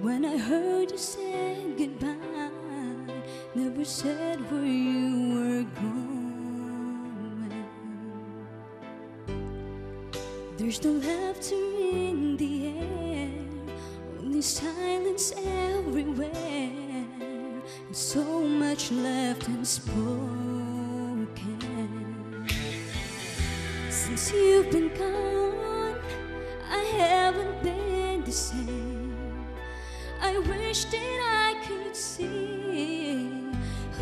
When I heard you say goodbye, never said where you were going. There's no laughter in the air, only silence everywhere, and so much left unspoken. Since you've been gone, I haven't been the same. I wish that I could see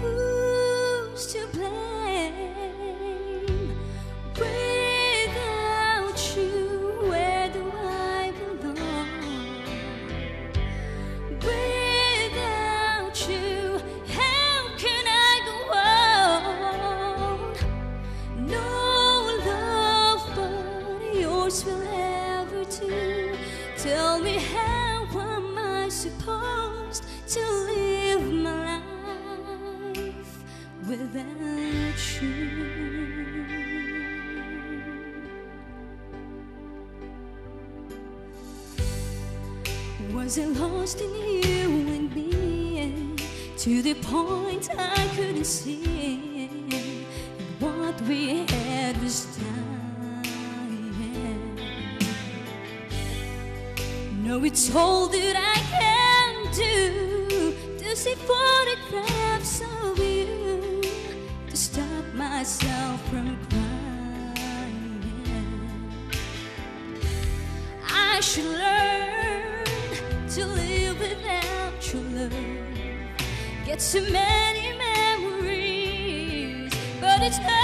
who's to blame. Without you, where do I belong? Without you, how can I go on? No love but yours will ever do. Tell me, how am I supposed to live my life without you? Was I lost in you and me, to the point I couldn't see what we had was dying? No, it's all that I can do to see photographs of you, to stop myself from crying. I should learn to live without your love. Get so many memories, but it's not